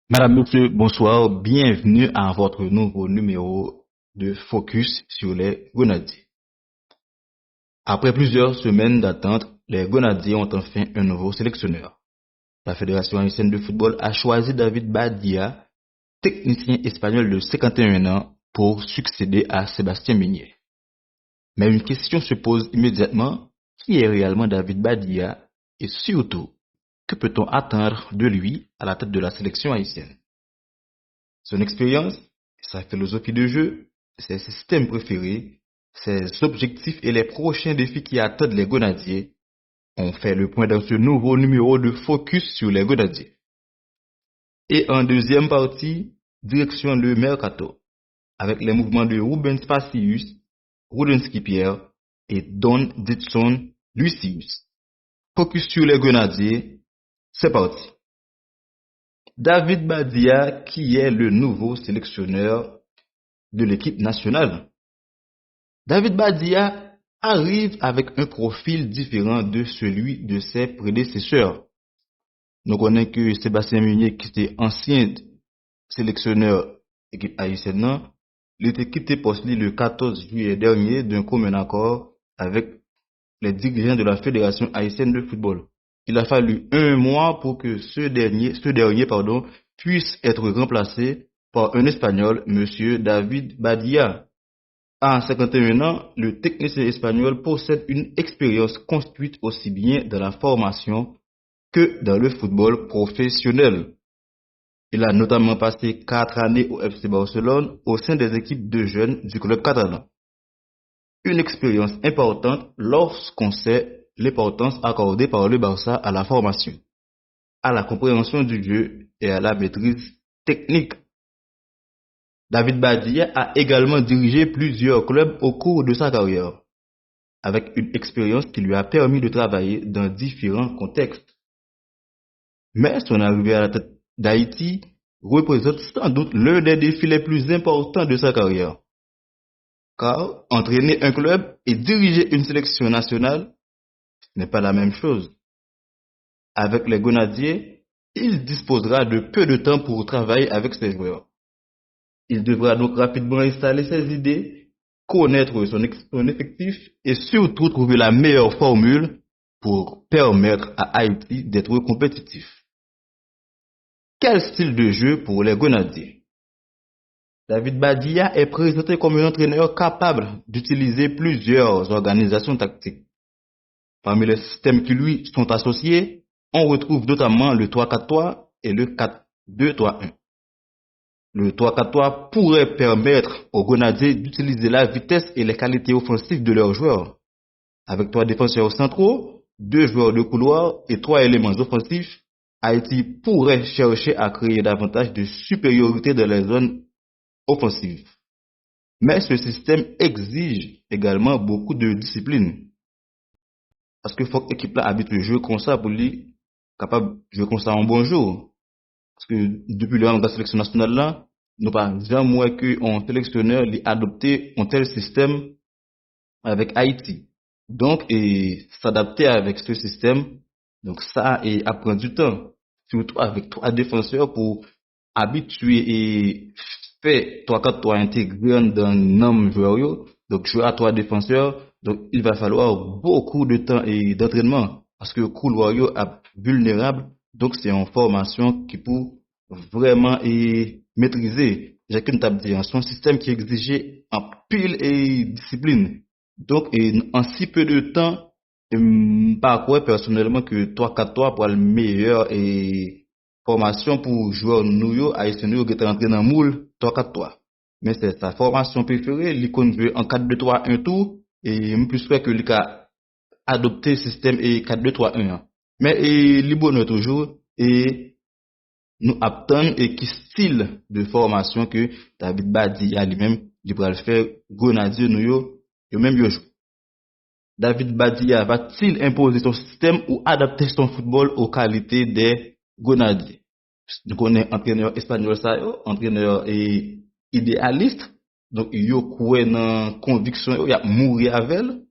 Madame, Monsieur, bonsoir. Bienvenue à votre nouveau numéro de Focus sur les Grenadiers. Après plusieurs semaines d'attente, les Grenadiers ont enfin un nouveau sélectionneur. La Fédération haïtienne de football a choisi David Badia, technicien espagnol de 51 ans, pour succéder à Sébastien Mignet. Mais une question se pose immédiatement: qui est réellement David Badia et surtout, que peut-on attendre de lui à la tête de la sélection haïtienne? Son expérience, sa philosophie de jeu, ses systèmes préférés, ses objectifs et les prochains défis qui attendent les Grenadiers ont fait le point dans ce nouveau numéro de Focus sur les Grenadiers. Et en deuxième partie, direction le Mercato, avec les mouvements de Ruben Spacius, Rudenski Pierre et Don Ditson Lucius. Focus sur les Grenadiers, c'est parti. David Badia, qui est le nouveau sélectionneur de l'équipe nationale. David Badia arrive avec un profil différent de celui de ses prédécesseurs. Nous connaissons que Sébastien Meunier, qui était ancien sélectionneur équipe haïtienne, il était quitté poste le 14 juillet dernier d'un commun accord avec les dirigeants de la Fédération haïtienne de football. Il a fallu un mois pour que ce dernier puisse être remplacé par un Espagnol, Monsieur David Badia. À 51 ans, le technicien espagnol possède une expérience construite aussi bien dans la formation que dans le football professionnel. Il a notamment passé 4 années au FC Barcelone au sein des équipes de jeunes du club catalan. Une expérience importante lorsqu'on sait l'importance accordée par le Barça à la formation, à la compréhension du jeu et à la maîtrise technique. David Badia a également dirigé plusieurs clubs au cours de sa carrière, avec une expérience qui lui a permis de travailler dans différents contextes. Mais son arrivée à la tête d'Haïti représente sans doute l'un des défis les plus importants de sa carrière. Car entraîner un club et diriger une sélection nationale n'est pas la même chose. Avec les Grenadiers, il disposera de peu de temps pour travailler avec ses joueurs. Il devra donc rapidement installer ses idées, connaître son effectif et surtout trouver la meilleure formule pour permettre à Haïti d'être compétitif. Quel style de jeu pour les Grenadiers? David Badia est présenté comme un entraîneur capable d'utiliser plusieurs organisations tactiques. Parmi les systèmes qui lui sont associés, on retrouve notamment le 3-4-3 et le 4-2-3-1. Le 3-4-3 pourrait permettre aux Grenadiers d'utiliser la vitesse et les qualités offensives de leurs joueurs. Avec 3 défenseurs centraux, 2 joueurs de couloir et 3 éléments offensifs, Haïti pourrait chercher à créer davantage de supériorité dans les zones offensives. Mais ce système exige également beaucoup de discipline. Parce que faut que l'équipe là habite le jeu comme ça pour lui capable de jouer comme ça en bon jour. Parce que depuis le de la sélection nationale là, nous pas jamais qu'un sélectionneur lui adopté un tel système avec Haïti. Donc, et s'adapter avec ce système, donc ça et apprendre du temps. Surtout avec 3 défenseurs pour habituer et faire 3-4-3 intégrés dans nom joueur. Donc, jouer à 3 défenseurs, donc il va falloir beaucoup de temps et d'entraînement. Parce que le couloir est vulnérable, donc c'est une formation qui peut vraiment maîtriser. J'ai qu'une table dire, son système qui exigeait en pile et discipline. Donc, en si peu de temps, pas quoi personnellement que 3-4-3 pour le meilleur et formation pour jouer nous à nous qui est entré dans le moule 3-4-3. Mais c'est sa formation préférée, il connaît en 4-2-3-1 tout et plus sûr que il a adopté le système et 4-2-3-1. Mais il bonne toujours et nous attendons et qui style de formation que David Badi a lui-même il va le faire Grenadier nous yo même yo joue. David Badia va-t-il imposer son système ou adapter son football aux qualités des Grenadiers? Nous connaissons entraîneur espagnol ça, entraîneur et idéaliste, donc il a quoi dans conviction, il a mourir avec elle,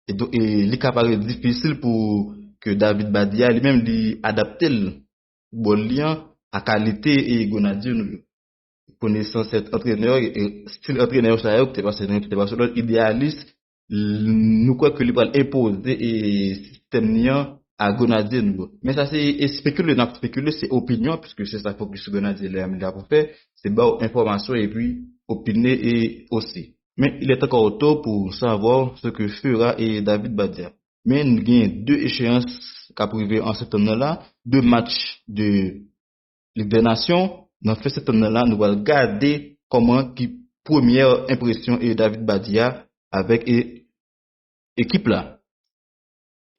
et donc il est capable difficile pour que David Badia lui-même lui adapter le football lien à qualité et Gonadie, nous connaissant cet entraîneur, et style entraîneur, ça y est, c'est Barcelone idéaliste, nous croyons que il va imposer et système niant à Gonadie, nous. Mais ça, c'est spéculer, n'a spéculer, c'est opinion, puisque c'est ça faut que ce Gonadie l'a pour faire, c'est bon, information et puis opiner et aussi. Mais il est encore tôt pour savoir ce que fera et David Badia. Mais nous avons deux échéances qu'a privé en septembre là, deux matchs de Ligue des Nations. Dans cette année-là, nous allons regarder comment qui première impression est David Badia avec équipe là.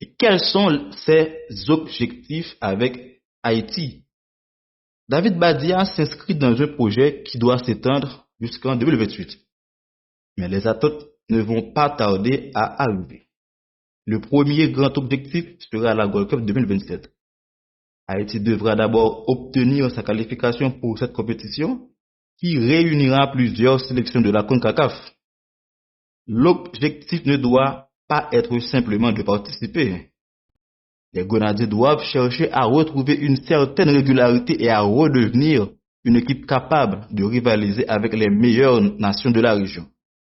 Et quels sont ses objectifs avec Haïti? David Badia s'inscrit dans un projet qui doit s'étendre jusqu'en 2028. Mais les attentes ne vont pas tarder à arriver. Le premier grand objectif sera la Gold Cup 2027. Haïti devra d'abord obtenir sa qualification pour cette compétition qui réunira plusieurs sélections de la CONCACAF. L'objectif ne doit pas être simplement de participer. Les Grenadiers doivent chercher à retrouver une certaine régularité et à redevenir une équipe capable de rivaliser avec les meilleures nations de la région.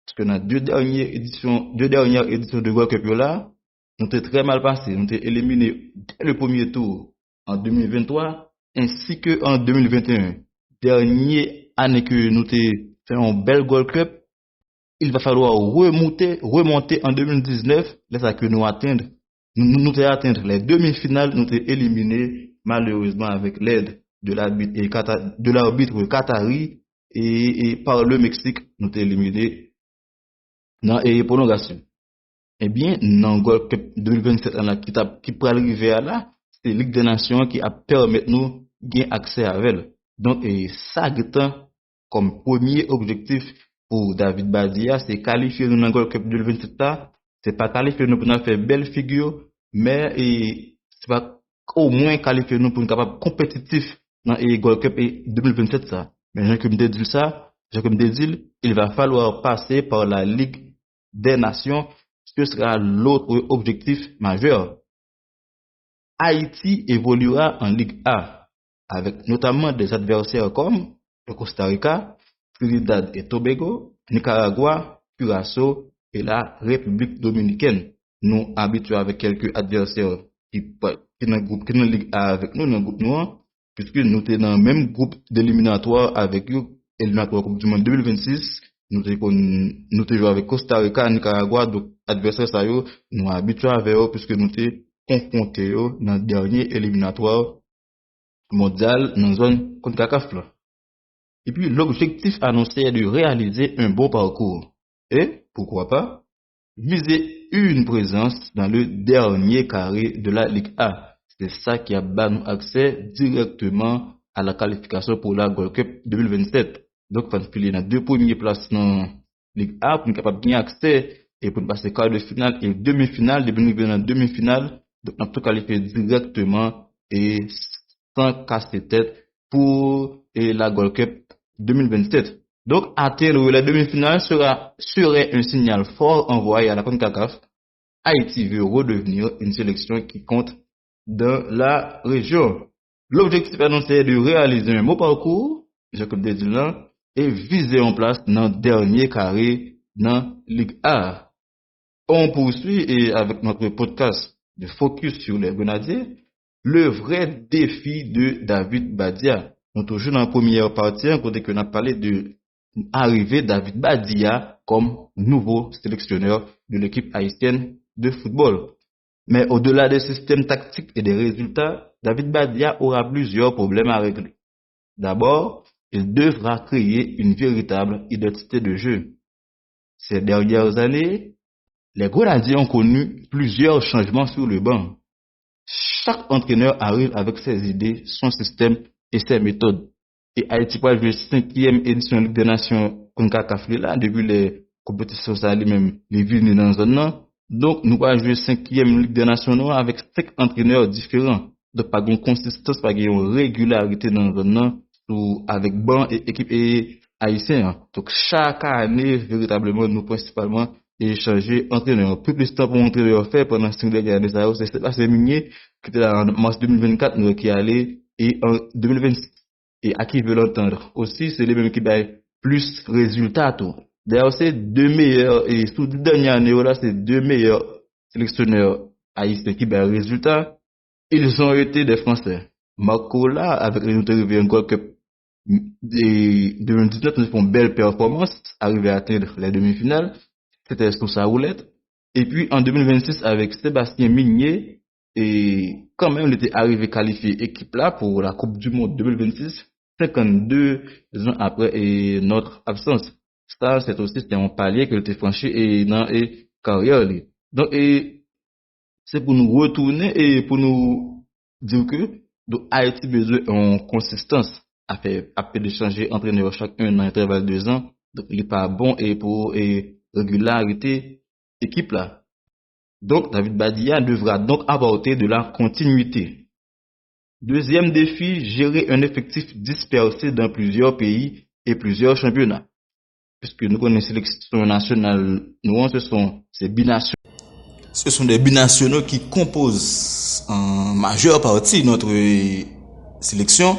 Parce que dans deux dernières éditions de World Cup là, nous sommes très mal passés. Nous sommes éliminés dès le premier tour en 2023 ainsi que en 2021. Dernière année que nous avons fait un bel Gold Cup, il va falloir remonter en 2019, là que nous atteindre. Nous avons atteindre les demi-finales, nous avons éliminé malheureusement avec l'aide de l'arbitre qatari et par le Mexique, nous avons éliminé dans les prolongations. Eh bien, dans le Gold Cup 2027 qui peut arriver à là, c'est Ligue des Nations qui a permis nous gagner accès à elle. Donc, ça comme premier objectif pour David Badia, c'est qualifier nous dans le Gold Cup 2027 là. C'est pas qualifier nous pour nous faire belle figure, mais c'est pas au moins qualifier nous pour nous capable compétitif dans le Gold Cup 2027 ça. Mais j'ai comme dit ça, il va falloir passer par la Ligue des Nations, ce sera l'autre objectif majeur. Haïti évoluera en Ligue A, avec notamment des adversaires comme le Costa Rica, Trinidad et Tobago, Nicaragua, Curaçao et la République dominicaine. Nous habitués avec quelques adversaires qui dans le groupe, qui dans la Ligue A avec nous, dans le groupe noir, puisque nous sommes dans le même groupe d'éliminatoires avec eux, éliminatoire Coupe du Monde 2026. Nous joué avec Costa Rica, Nicaragua, donc adversaires ça yo, nous habitués avec eux puisque nous sommes confrontés dans le dernier éliminatoire mondial dans la zone CONCACAF. Et puis l'objectif annoncé est de réaliser un bon parcours. Et pourquoi pas viser une présence dans le dernier carré de la Ligue A. C'est ça qui a donné accès directement à la qualification pour la Gold Cup 2027. Donc, il faut filer dans deux premières places dans la Ligue A pour être capable de gagner accès et pour passer quart de finale et demi-finale. Depuis nous dans demi-finale, donc on peut qualifier directement et sans casser tête pour la Gold Cup 2027. Donc, atteindre la demi-finale serait un signal fort envoyé à la CONCACAF. Haïti veut redevenir une sélection qui compte dans la région. L'objectif annoncé est de réaliser un beau parcours, Jacob Dedilan, et viser en place dans le dernier carré dans Ligue A. On poursuit et avec notre podcast de focus sur les Grenadiers, le vrai défi de David Badia. Nous toujours dans la première partie, côté que nous avons parlé de arriver David Badia comme nouveau sélectionneur de l'équipe haïtienne de football. Mais au-delà des systèmes tactiques et des résultats, David Badia aura plusieurs problèmes à régler. D'abord, il devra créer une véritable identité de jeu. Ces dernières années, les Grenadiers ont connu plusieurs changements sur le banc. Chaque entraîneur arrive avec ses idées, son système et ses méthodes. Et Haïti va jouer 5e édition de Ligue des Nations CONCACAF là, depuis les compétitions ça même les villes dans la zone. Donc, nous allons jouer 5e Ligue des Nations avec 5 entraîneurs différents. Donc, pas de consistance, pas de régularité dans la zone avec banc et équipe et haïtien. Donc, chaque année, véritablement, nous principalement échanger entraîneurs. Plus de temps pour entraîneur faire pendant 5 dernières années, c'est Minier qui était là en mars 2024, nous qui allé et en 2026. et à qui veut l'entendre. Aussi, c'est les mêmes qui baillent plus résultats tout. D'ailleurs, c'est deux meilleurs, et sous les dernières années, là, c'est deux meilleurs sélectionneurs haïtiens qui baillent résultats. Ils ont été des Français. Marco là, avec les Notre Rivière Gold Cup de 2019, nous font une belle performance, arrivé à atteindre les demi-finales. C'était sous sa roulette. Et puis, en 2026, avec Sébastien Migné, et quand même, il était arrivé qualifié équipe là pour la Coupe du Monde 2026, 52 ans après et notre absence. Ça, c'est aussi, c'était un palier qu'il était franchi et dans et carrière. Donc, et c'est pour nous retourner et pour nous dire que donc Haïti besoin en consistance à faire de changer entraîneur chaque un dans l'intervalle de 2 ans. Donc, il n'est pas bon et pour et régularité équipe là. Donc, David Badia devra donc apporter de la continuité. Deuxième défi, gérer un effectif dispersé dans plusieurs pays et plusieurs championnats. Puisque nous connaissons les sélections nationales, ce sont des binationaux qui composent en majeure partie notre sélection.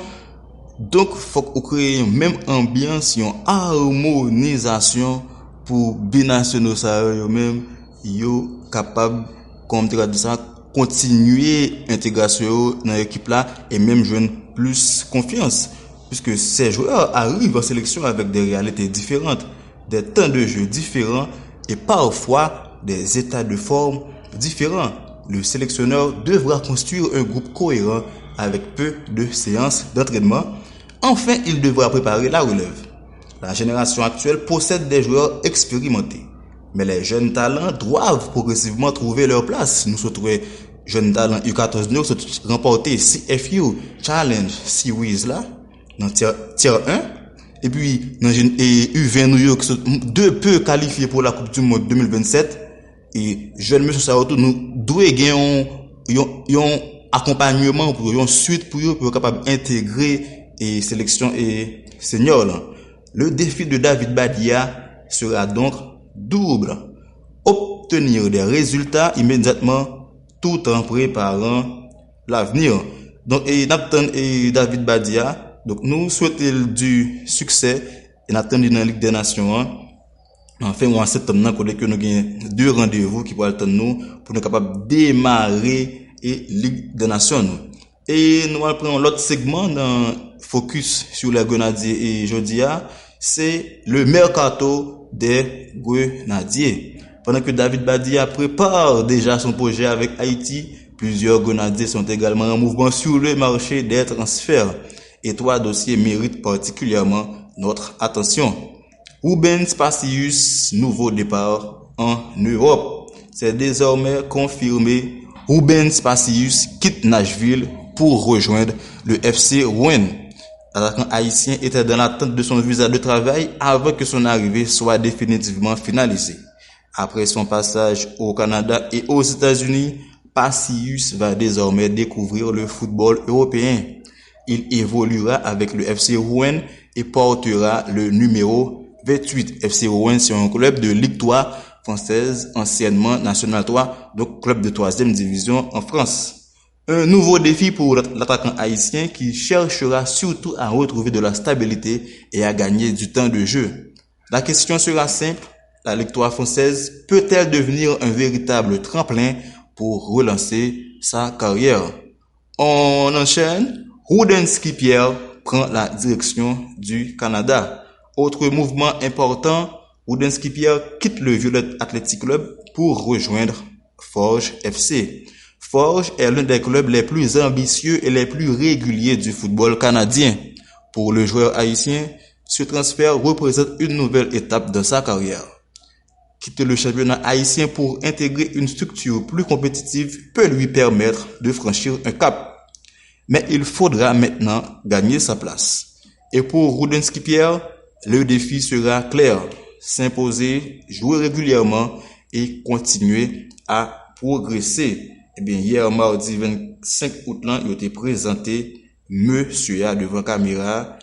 Donc, faut qu'on crée une même ambiance, une harmonisation pour binationaux ça eux-mêmes, yo capable comme tu as dit ça continuer intégration dans l'équipe là et même joindre plus confiance puisque ces joueurs arrivent en sélection avec des réalités différentes, des temps de jeu différents et parfois des états de forme différents. Le sélectionneur devra construire un groupe cohérent avec peu de séances d'entraînement. Enfin, il devra préparer la relève. La génération actuelle possède des joueurs expérimentés. Mais les jeunes talents doivent progressivement trouver leur place. Nous sommes jeunes talents U14 nous sommes remportés CFU Challenge Series là, dans tier 1. Et puis, dans U20 New York, deux peu qualifiés pour la Coupe du Monde 2027. Et jeunes monsieur ça nous doit gagner un accompagnement pour une suite pour être capable d'intégrer et sélection et senior là. Le défi de David Badia sera donc double. Obtenir des résultats immédiatement tout en préparant l'avenir. Donc, et David Badia, donc nous souhaitons du succès et Nathan dans la Ligue des Nations. Enfin, en septembre, nous avons 2 rendez-vous qui vont attendre nous pour nous capables de démarrer et Ligue des Nations. Et nous allons prendre l'autre segment dans focus sur les Grenadiers et Jodia, c'est le mercato des Grenadiers. Pendant que David Badia prépare déjà son projet avec Haïti, plusieurs Grenadiers sont également en mouvement sur le marché des transferts. Et 3 dossiers méritent particulièrement notre attention. Rubens Pacius, nouveau départ en Europe. C'est désormais confirmé. Rubens Pacius quitte Nashville pour rejoindre le FC Rouen. L'attaquant haïtien était dans l'attente de son visa de travail avant que son arrivée soit définitivement finalisée. Après son passage au Canada et aux États-Unis, Pacius va désormais découvrir le football européen. Il évoluera avec le FC Rouen et portera le numéro 28. FC Rouen, c'est un club de Ligue 3 française, anciennement National 3, donc club de 3e division en France. Un nouveau défi pour l'attaquant haïtien qui cherchera surtout à retrouver de la stabilité et à gagner du temps de jeu. La question sera simple, la Ligue 3 française peut-elle devenir un véritable tremplin pour relancer sa carrière? On enchaîne. Rudenski Pierre prend la direction du Canada. Autre mouvement important, Rudenski Pierre quitte le Violet Athletic Club pour rejoindre Forge FC. Forge est l'un des clubs les plus ambitieux et les plus réguliers du football canadien. Pour le joueur haïtien, ce transfert représente une nouvelle étape dans sa carrière. Quitter le championnat haïtien pour intégrer une structure plus compétitive peut lui permettre de franchir un cap. Mais il faudra maintenant gagner sa place. Et pour Rudenski Pierre, le défi sera clair. S'imposer, jouer régulièrement et continuer à progresser. Eh bien, hier, mardi 25 août, il a été présenté monsieur devant caméra,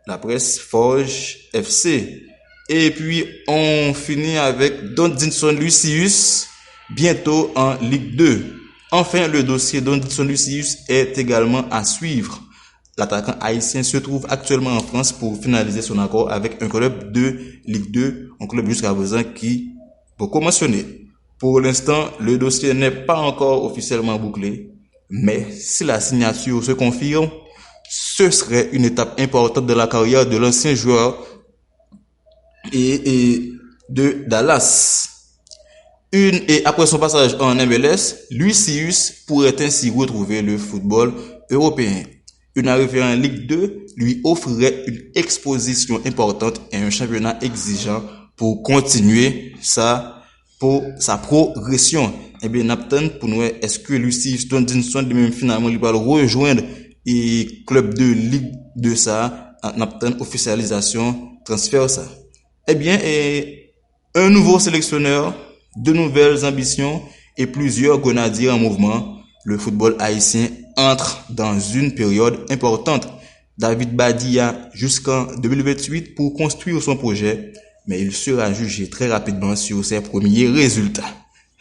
la presse Forge FC. Et puis, on finit avec Donaldson Lucius, bientôt en Ligue 2. Enfin, le dossier Donaldson Lucius est également à suivre. l'attaquant haïtien se trouve actuellement en France pour finaliser son accord avec un club de Ligue 2, un club jusqu'à présent qui beaucoup mentionné. Pour l'instant, le dossier n'est pas encore officiellement bouclé, mais si la signature se confirme, ce serait une étape importante de la carrière de l'ancien joueur et de Dallas. Et après son passage en MLS, Lucius pourrait ainsi retrouver le football européen. Une arrivée en Ligue 2 lui offrirait une exposition importante et un championnat exigeant pour continuer sa progression. Eh bien, Napton, pour nous, est-ce que Lucius Donaldson, même finalement, il va rejoindre et club de Ligue 2 ça, Napton, officialisation, transfert ça. Eh bien, un nouveau sélectionneur, de nouvelles ambitions et plusieurs grenadiers en mouvement, le football haïtien entre dans une période importante. David Badi a jusqu'en 2028 pour construire son projet, mais il sera jugé très rapidement sur ses premiers résultats.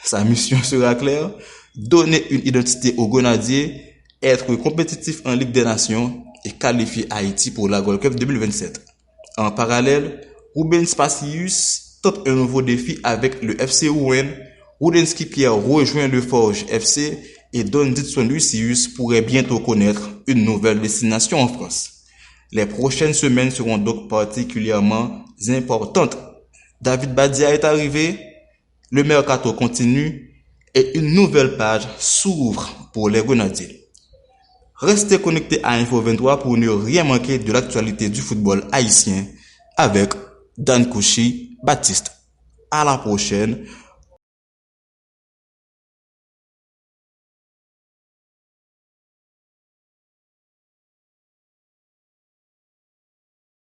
Sa mission sera claire, donner une identité aux grenadiers, être compétitif en Ligue des Nations et qualifier Haïti pour la Gold Cup 2027. En parallèle, Ruben Spacius tente un nouveau défi avec le FC Rouen. Rudenski Pierre rejoint le Forge FC et Donaldson Lucius pourrait bientôt connaître une nouvelle destination en France. Les prochaines semaines seront donc particulièrement importantes. David Badia est arrivé, le mercato continue et une nouvelle page s'ouvre pour les Grenadiers. Restez connectés à Info 23 pour ne rien manquer de l'actualité du football haïtien avec Dan Kouchi Baptiste. À la prochaine